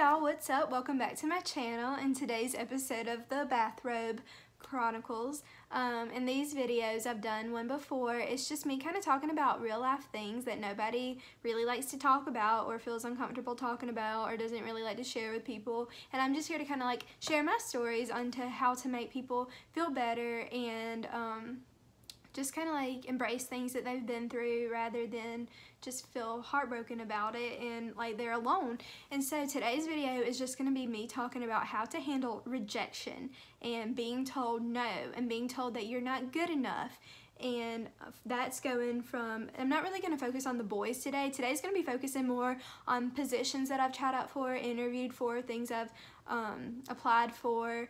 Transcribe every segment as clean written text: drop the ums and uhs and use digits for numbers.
y'all, what's up? Welcome back to my channel and today's episode of the Bathrobe Chronicles. In these videos, I've done one before. It's just me kind of talking about real life things that nobody really likes to talk about or feels uncomfortable talking about or doesn't really like to share with people. And I'm just here to kind of like share my stories onto how to make people feel better and just kind of like embrace things that they've been through rather than just feel heartbroken about it and like they're alone. And so today's video is just going to be me talking about how to handle rejection and being told no and being told that you're not good enough. And that's going from, I'm not really going to focus on the boys today. Today's going to be focusing more on positions that I've tried out for, interviewed for, things I've applied for,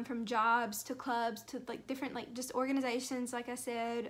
from jobs to clubs to like different like just organizations, like I said,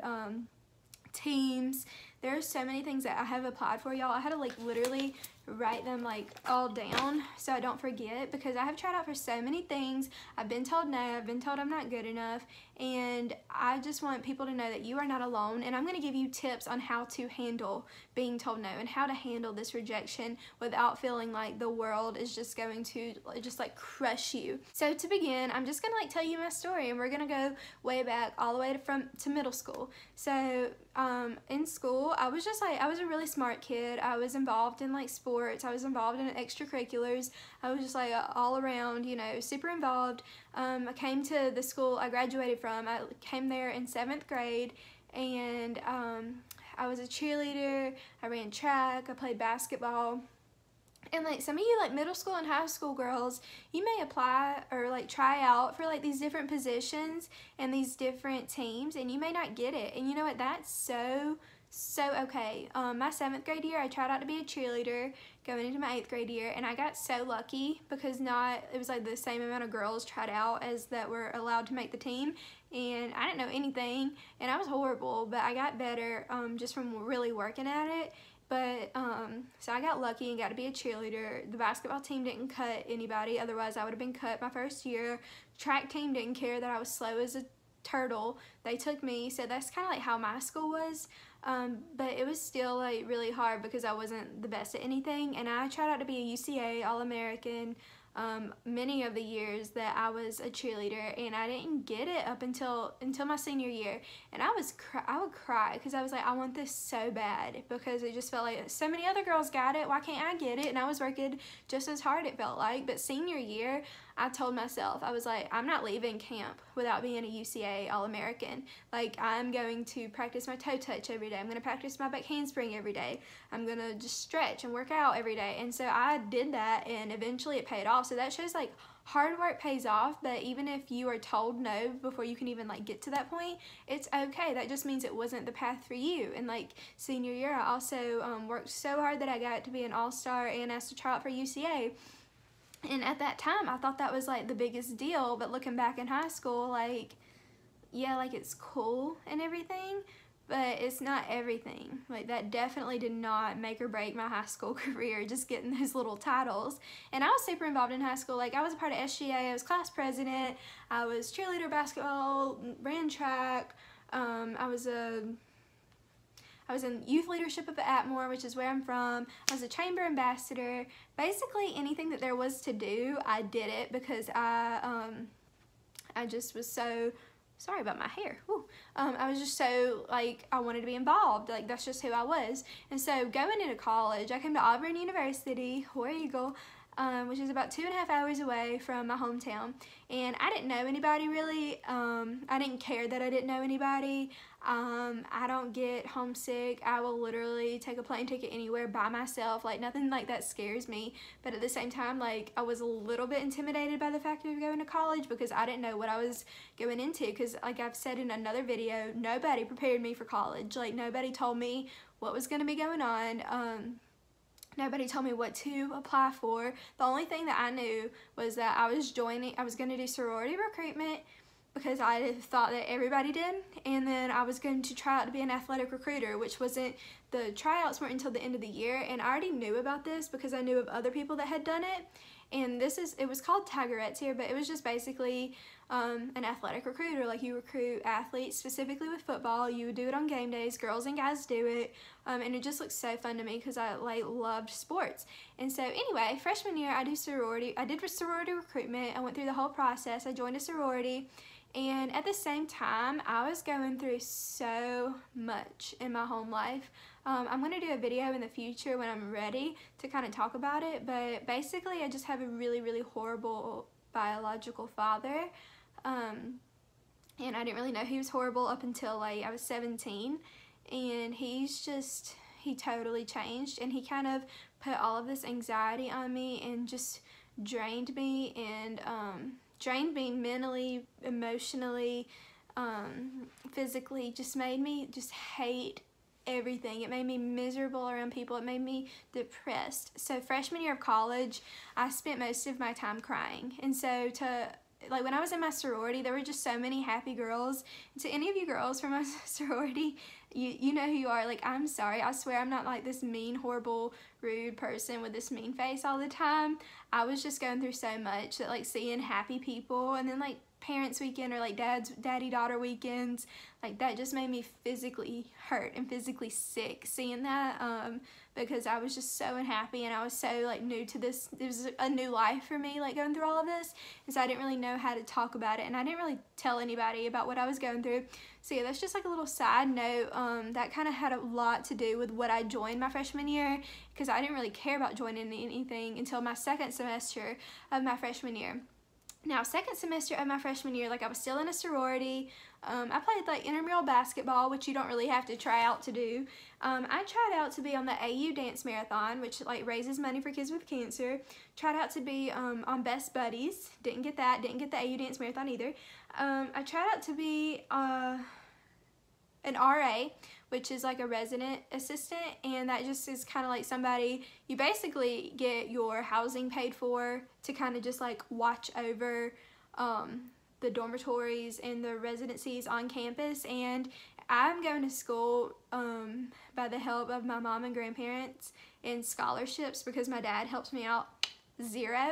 teams. There are so many things that I have applied for, y'all. I had to like literally write them like all down so I don't forget, because I have tried out for so many things. I've been told no, I've been told I'm not good enough, and I just want people to know that you are not alone. And I'm going to give you tips on how to handle being told no and how to handle this rejection without feeling like the world is just going to just like crush you. So to begin, I'm just going to like tell you my story, and we're going to go way back all the way to middle school. So in school, I was just like, I was a really smart kid. I was involved in like sports. I was involved in extracurriculars. I was just like all around, you know, super involved. I came to the school I graduated from. I came there in 7th grade, and I was a cheerleader. I ran track. I played basketball. And like some of you like middle school and high school girls, you may apply or like try out for like these different positions and these different teams, and you may not get it. And you know what? That's so okay. My 7th grade year, I tried out to be a cheerleader going into my 8th grade year, and I got so lucky because it was like the same amount of girls tried out as that were allowed to make the team, and I didn't know anything, and I was horrible, but I got better just from really working at it. But so I got lucky and got to be a cheerleader. The basketball team didn't cut anybody, otherwise I would have been cut my first year. Track team didn't care that I was slow as a turtle. They took me, so that's kind of like how my school was. But it was still like really hard because I wasn't the best at anything, and I tried out to be a UCA All-American many of the years that I was a cheerleader, and I didn't get it up until my senior year. And I would cry because I was like, I want this so bad, because it just felt like so many other girls got it, why can't I get it? And I was working just as hard, it felt like. But senior year, I told myself, I was like, I'm not leaving camp without being a UCA All-American. Like, I'm going to practice my toe touch every day. I'm going to practice my back handspring every day. I'm going to just stretch and work out every day. And so I did that, and eventually it paid off. So that shows like hard work pays off. But even if you are told no before you can even like get to that point, it's okay. That just means it wasn't the path for you. And like senior year, I also worked so hard that I got to be an all-star and asked to try out for UCA. And at that time, I thought that was like the biggest deal. But looking back in high school, like, yeah, like it's cool and everything, but it's not everything. Like, that definitely did not make or break my high school career, just getting those little titles. And I was super involved in high school. Like, I was a part of SGA, I was class president, I was cheerleader, basketball, ran track, I was in youth leadership of Atmore, which is where I'm from. I was a chamber ambassador. Basically anything that there was to do, I did it, because I just was so, sorry about my hair. I was just so, like, I wanted to be involved. Like, that's just who I was. And so going into college, I came to Auburn University, War Eagle, which is about 2.5 hours away from my hometown. And I didn't know anybody really. I didn't care that I didn't know anybody. I don't get homesick. I will literally take a plane ticket anywhere by myself. Like, nothing like that scares me. But at the same time, like, I was a little bit intimidated by the fact of going to college, because I didn't know what I was going into. Because like I've said in another video, nobody prepared me for college. Like, nobody told me what was going to be going on. Nobody told me what to apply for. The only thing that I knew was that I was going to do sorority recruitment, because I thought that everybody did, and then I was going to try out to be an athletic recruiter, which wasn't the tryouts weren't until the end of the year, and I already knew about this because I knew of other people that had done it. And it was called Tigerettes here, but it was just basically an athletic recruiter. Like, you recruit athletes specifically with football. You would do it on game days. Girls and guys do it. And it just looked so fun to me because I like loved sports. And so anyway, freshman year I did sorority recruitment. I went through the whole process. I joined a sorority. And at the same time, I was going through so much in my home life. I'm going to do a video in the future when I'm ready to kind of talk about it, but basically I just have a really, really horrible biological father, and I didn't really know he was horrible up until like I was 17, and he totally changed, and he kind of put all of this anxiety on me and just drained me, and drained me mentally, emotionally, physically, just made me just hate everything. It made me miserable around people. It made me depressed. So freshman year of college, I spent most of my time crying. And so like when I was in my sorority, there were just so many happy girls. To any of you girls from my sorority, you know who you are. Like, I'm sorry. I swear I'm not like this mean, horrible, rude person with this mean face all the time. I was just going through so much that like seeing happy people, and then like parents weekend or like daddy-daughter weekends, like that just made me physically hurt and physically sick seeing that, because I was just so unhappy, and I was so like new to this. It was a new life for me, like going through all of this, and so I didn't really know how to talk about it, and I didn't really tell anybody about what I was going through. So yeah, that's just like a little side note. That kind of had a lot to do with what I joined my freshman year, because I didn't really care about joining anything until my second semester of my freshman year. Now, second semester of my freshman year, like I was still in a sorority. I played like intramural basketball, which you don't really have to try out to do. I tried out to be on the AU Dance Marathon, which like raises money for kids with cancer. Tried out to be on Best Buddies. Didn't get that. Didn't get the AU Dance Marathon either. I tried out to be an RA, which is like a resident assistant, and that just is kind of like somebody, you basically get your housing paid for to kind of just like watch over the dormitories and the residencies on campus. And I'm going to school by the help of my mom and grandparents and scholarships, because my dad helps me out zero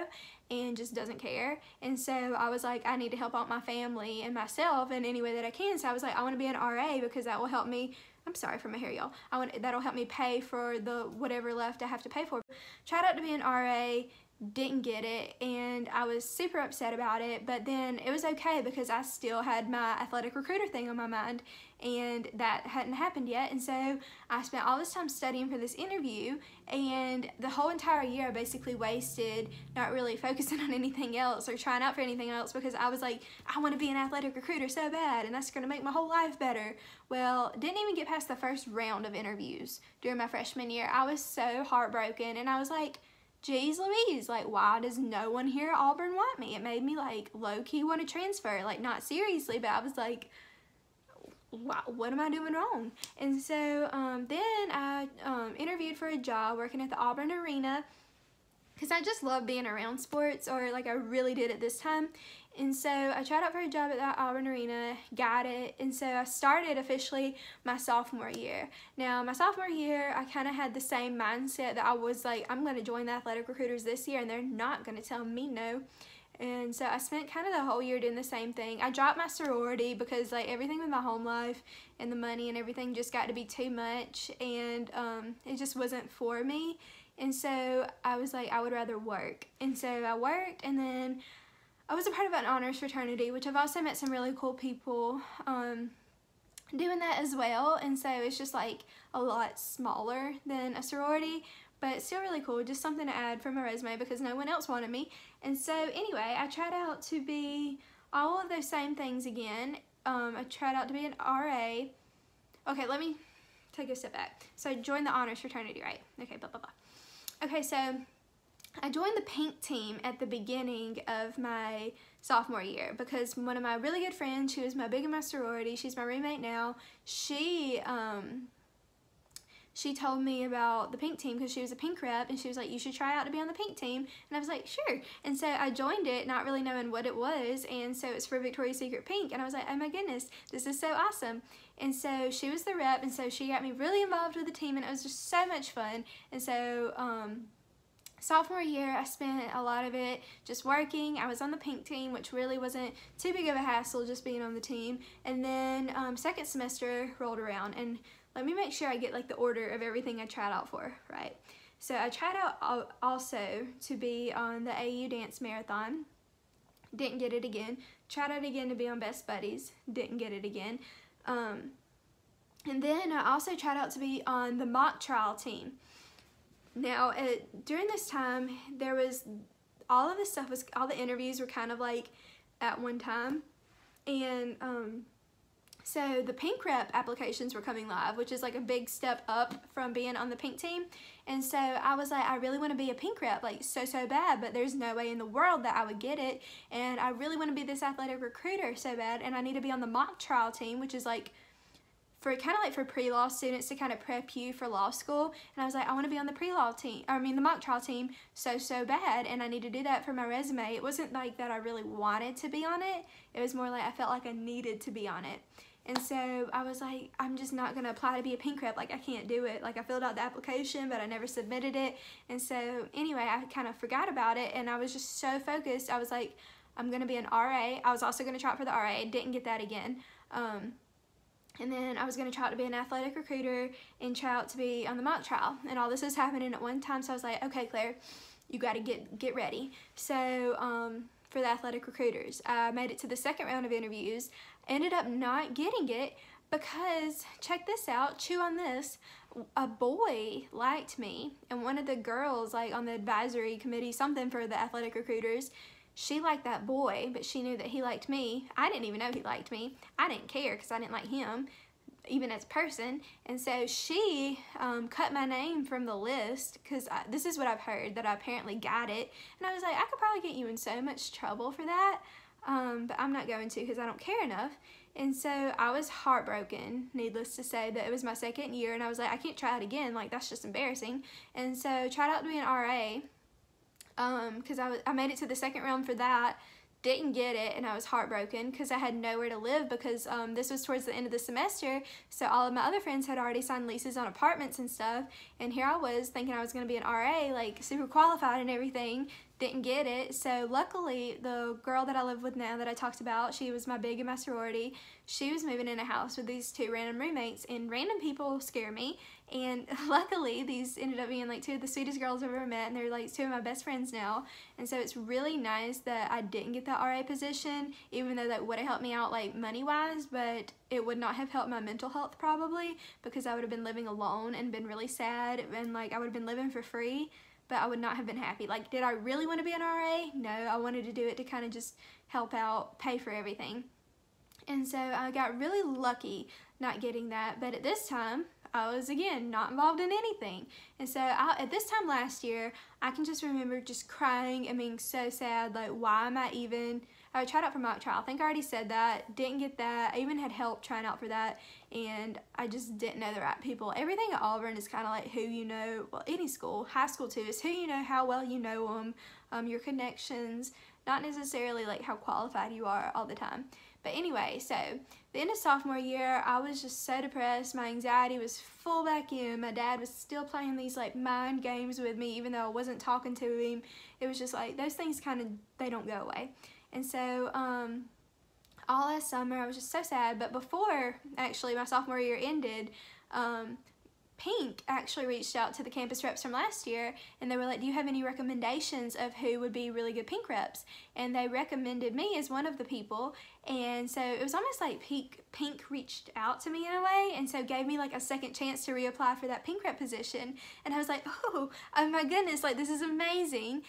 and just doesn't care. And so I was like, I need to help out my family and myself in any way that I can. So I was like, I want to be an RA because that will help me. I'm sorry for my hair, y'all. That'll help me pay for the whatever left I have to pay for. Tried out to be an RA, didn't get it, and I was super upset about it, but then it was okay because I still had my athletic recruiter thing on my mind, and that hadn't happened yet. And so I spent all this time studying for this interview, and the whole entire year I basically wasted not really focusing on anything else or trying out for anything else, because I was like, I want to be an athletic recruiter so bad, and that's going to make my whole life better. Well, didn't even get past the first round of interviews during my freshman year. I was so heartbroken, and I was like, geez Louise, like, why does no one here at Auburn want me? It made me like low-key want to transfer, like not seriously, but I was like, wow, what am I doing wrong? And so then I interviewed for a job working at the Auburn Arena, because I just love being around sports, or like I really did at this time. And so I tried out for a job at that Auburn Arena, got it, and so I started officially my sophomore year. Now, my sophomore year, I kind of had the same mindset that I was like, I'm going to join the athletic recruiters this year, and they're not going to tell me no. And so I spent kind of the whole year doing the same thing. I dropped my sorority because like everything with my home life and the money and everything just got to be too much, and it just wasn't for me. And so I was like, I would rather work. And so I worked, and then I was a part of an honors fraternity, which I've also met some really cool people doing that as well. And so it's just like a lot smaller than a sorority, but still really cool. Just something to add for my resume because no one else wanted me. And so anyway, I tried out to be all of those same things again. I tried out to be an RA. Okay, let me take a step back. So I joined the honors fraternity, right? Okay, blah, blah, blah. Okay, so I joined the pink team at the beginning of my sophomore year because one of my really good friends, she was my big in my sorority, she's my roommate now, she she told me about the pink team because she was a pink rep, and she was like, you should try out to be on the pink team. And I was like, sure. And so I joined it, not really knowing what it was, and so it's for Victoria's Secret Pink, and I was like, oh my goodness, this is so awesome. And so she was the rep, and so she got me really involved with the team, and it was just so much fun. And so sophomore year, I spent a lot of it just working. I was on the pink team, which really wasn't too big of a hassle just being on the team. And then second semester rolled around, and let me make sure I get like the order of everything I tried out for, right? So I tried out also to be on the AU Dance Marathon. Didn't get it again. Tried out again to be on Best Buddies. Didn't get it again. And then I also tried out to be on the mock trial team. Now, during this time, there was, all of this stuff was, all the interviews were kind of like at one time. And so the pink rep applications were coming live, which is like a big step up from being on the pink team. And so I was like, I really want to be a pink rep, like so bad, but there's no way in the world that I would get it. And I really want to be this athletic recruiter so bad, and I need to be on the mock trial team, which is like for kind of like for pre-law students to kind of prep you for law school. And I was like, I want to be on the pre-law team, the mock trial team so bad, and I need to do that for my resume. It wasn't like that I really wanted to be on it. It was more like I felt like I needed to be on it. And so I was like, I'm just not going to apply to be a pink rep. Like, I can't do it. Like, I filled out the application, but I never submitted it. And so anyway, I kind of forgot about it, and I was just so focused. I was like, I'm going to be an RA. I was also going to try out for the RA. Didn't get that again. And then I was going to try out to be an athletic recruiter and try out to be on the mock trial. And all this was happening at one time, so I was like, okay, Claire, you got to get ready. So for the athletic recruiters, I made it to the second round of interviews. Ended up not getting it because, check this out, chew on this, a boy liked me, and one of the girls, like on the advisory committee, something for the athletic recruiters, she liked that boy, but she knew that he liked me. I didn't even know he liked me. I didn't care because I didn't like him, even as a person. And so she cut my name from the list because this is what I've heard, that I apparently got it. And I was like, I could probably get you in so much trouble for that, but I'm not going to because I don't care enough. And so I was heartbroken, needless to say, that it was my second year, and I was like, I can't try it again. Like, that's just embarrassing. And so tried out to be an RA. Because I made it to the second round for that, didn't get it, and I was heartbroken because I had nowhere to live because this was towards the end of the semester, so all of my other friends had already signed leases on apartments and stuff, and here I was thinking I was going to be an RA, like super qualified and everything. Didn't get it. So luckily, the girl that I live with now that I talked about, she was my big in my sorority, she was moving in a house with these two random roommates, and random people scare me. And luckily, these ended up being like two of the sweetest girls I've ever met, and they're like two of my best friends now. And so it's really nice that I didn't get that RA position, even though that would have helped me out like money-wise, but it would not have helped my mental health probably, because I would have been living alone and been really sad, and like I would have been living for free, but I would not have been happy. Like, did I really want to be an RA? No, I wanted to do it to kind of just help out, pay for everything. And so I got really lucky not getting that, but at this time, I was, again, not involved in anything. And so at this time last year, I can just remember just crying and being so sad, like, why am I even... I tried out for mock trial. I think I already said that. Didn't get that. I even had help trying out for that, and I just didn't know the right people. Everything at Auburn is kind of like who you know. Well, any school, high school too, is who you know, how well you know them, your connections, not necessarily like how qualified you are all the time. But anyway, so the end of sophomore year, I was just so depressed. My anxiety was full back in. My dad was still playing these like mind games with me, even though I wasn't talking to him. It was just like those things kind of, they don't go away. And so all last summer, I was just so sad. But before, actually, my sophomore year ended, Pink actually reached out to the campus reps from last year, and they were like, do you have any recommendations of who would be really good Pink reps? And they recommended me as one of the people, and so it was almost like Pink reached out to me in a way, and so gave me like a second chance to reapply for that Pink rep position. And I was like, oh my goodness, like this is amazing.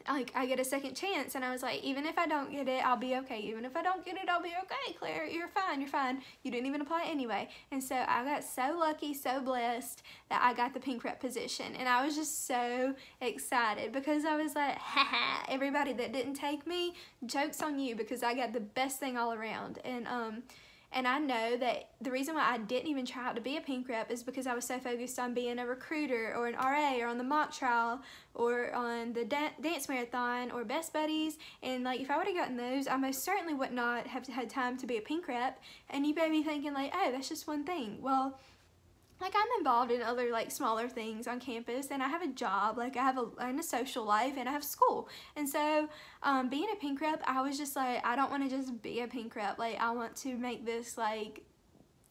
Like, I get a second chance, and I was like, even if I don't get it, I'll be okay. Even if I don't get it, I'll be okay, Claire. You're fine. You're fine. You didn't even apply anyway. And so I got so lucky, so blessed that I got the Pink rep position, and I was just so excited because I was like, haha, everybody that didn't take me, joke's on you, because I got the best thing all around. And And I know that the reason why I didn't even try out to be a pink rep is because I was so focused on being a recruiter or an RA or on the mock trial or on the dance marathon or best buddies. And like if I would have gotten those, I most certainly would not have had time to be a pink rep. And you may be thinking like, oh, that's just one thing. Well, like I'm involved in other like smaller things on campus, and I have a job, like I have a social life, and I have school. And so being a pink rep, I was just like, I don't want to just be a pink rep. Like I want to make this like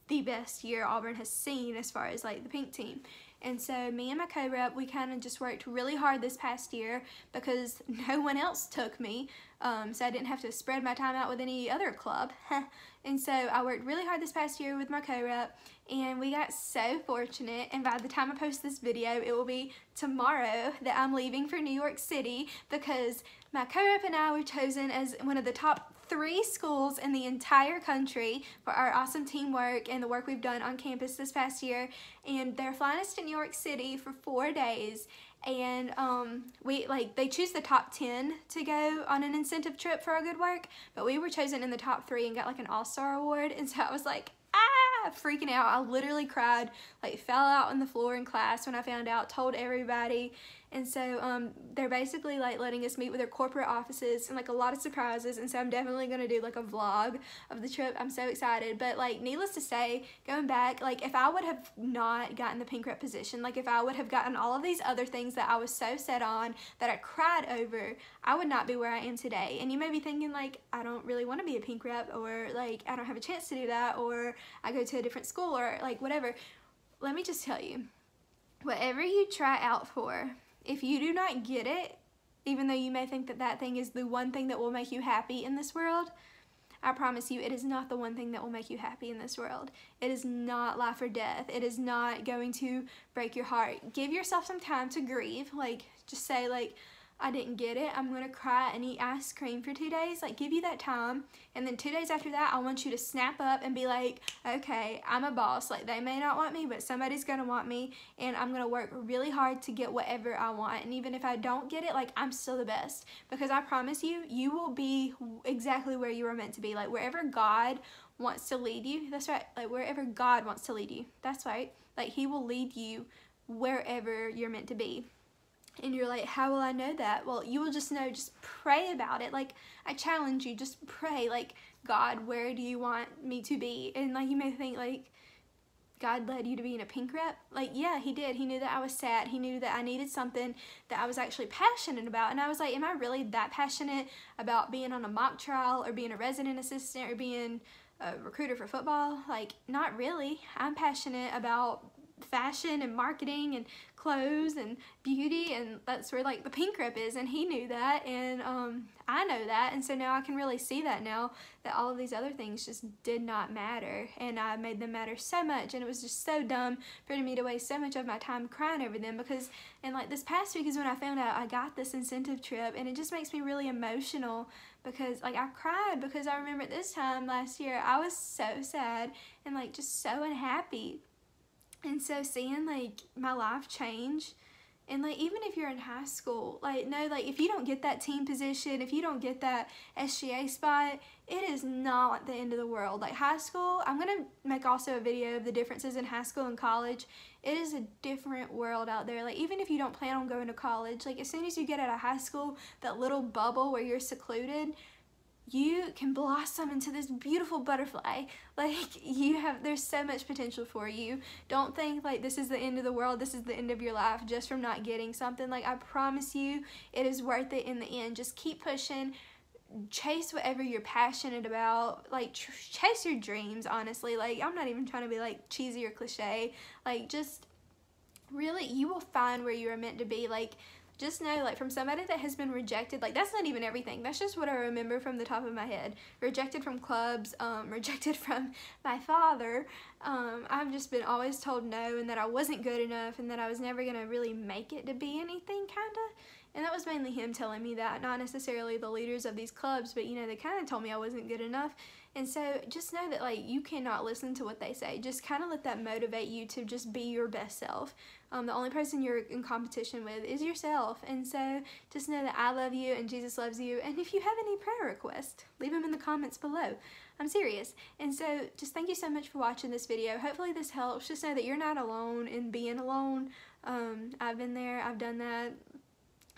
the best year Auburn has seen as far as like the pink team. And so me and my co-rep, we kind of just worked really hard this past year because no one else took me. So I didn't have to spread my time out with any other club. And so I worked really hard this past year with my co-rep, and we got so fortunate, and by the time I post this video, it will be tomorrow that I'm leaving for New York City because my co-rep and I were chosen as one of the top 3 schools in the entire country for our awesome teamwork and the work we've done on campus this past year. And they're flying us to New York City for 4 days. And they choose the top 10 to go on an incentive trip for our good work, but we were chosen in the top 3 and got like an all-star award. And so I was like, freaking out. I literally cried, like fell out on the floor in class when I found out, told everybody. And so they're basically like letting us meet with their corporate offices and like a lot of surprises. And so I'm definitely gonna do like a vlog of the trip. I'm so excited. But like needless to say, going back, like if I would have not gotten the pink rep position, like if I would have gotten all of these other things that I was so set on that I cried over, I would not be where I am today. And you may be thinking like, I don't really want to be a pink rep, or like I don't have a chance to do that, or I go to a different school, or like whatever. Let me just tell you, whatever you try out for, if you do not get it, even though you may think that that thing is the one thing that will make you happy in this world, I promise you it is not the one thing that will make you happy in this world. It is not life or death. It is not going to break your heart. Give yourself some time to grieve. Like, just say like, I didn't get it. I'm gonna cry and eat ice cream for 2 days. Like, give you that time. And then 2 days after that, I want you to snap up and be like, okay, I'm a boss. Like, they may not want me, but somebody's gonna want me. And I'm gonna work really hard to get whatever I want. And even if I don't get it, like, I'm still the best. Because I promise you, you will be exactly where you were meant to be. Like, wherever God wants to lead you, that's right. Like, wherever God wants to lead you, that's right. Like, He will lead you wherever you're meant to be. And you're like, how will I know that? Well, you will just know, just pray about it. Like, I challenge you, just pray, like, God, where do you want me to be? And like, you may think like, God led you to be in a pink rep? Like, yeah, He did. He knew that I was sad. He knew that I needed something that I was actually passionate about. And I was like, am I really that passionate about being on a mock trial or being a resident assistant or being a recruiter for football? Like, not really. I'm passionate about fashion and marketing and clothes and beauty, and that's where like the pink rep is. And He knew that, and I know that, and so now I can really see that now, that all of these other things just did not matter, and I made them matter so much. And it was just so dumb for me to waste so much of my time crying over them, because and like this past week is when I found out I got this incentive trip, and it just makes me really emotional, because like I cried because I remember this time last year I was so sad and like just so unhappy. And so seeing like my life change, and like even if you're in high school, like no, like if you don't get that team position, if you don't get that SGA spot, it is not the end of the world. Like high school, I'm gonna make also a video of the differences in high school and college. It is a different world out there. Like even if you don't plan on going to college, like as soon as you get out of high school, that little bubble where you're secluded, you can blossom into this beautiful butterfly. Like there's so much potential for you. Don't think like this is the end of the world, this is the end of your life just from not getting something. Like I promise you, it is worth it in the end. Just keep pushing, chase whatever you're passionate about, like chase your dreams, honestly. Like I'm not even trying to be like cheesy or cliche. Like just really, you will find where you are meant to be. Like just know, like from somebody that has been rejected, like that's not even everything. That's just what I remember from the top of my head. Rejected from clubs, rejected from my father. I've just been always told no, and that I wasn't good enough, and that I was never gonna really make it to be anything, kinda. And that was mainly him telling me that, not necessarily the leaders of these clubs, but you know, they kind of told me I wasn't good enough. And so just know that like you cannot listen to what they say. Just kind of let that motivate you to just be your best self. The only person you're in competition with is yourself. And so just know that I love you and Jesus loves you. And if you have any prayer requests, leave them in the comments below. I'm serious. And so just thank you so much for watching this video. Hopefully this helps. Just know that you're not alone in being alone. I've been there, I've done that.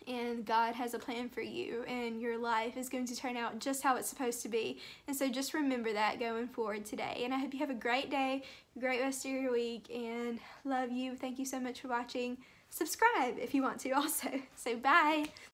And God has a plan for you, and your life is going to turn out just how it's supposed to be. And so just remember that going forward today. And I hope you have a great day, great rest of your week, and love you. Thank you so much for watching. Subscribe if you want to also. So bye.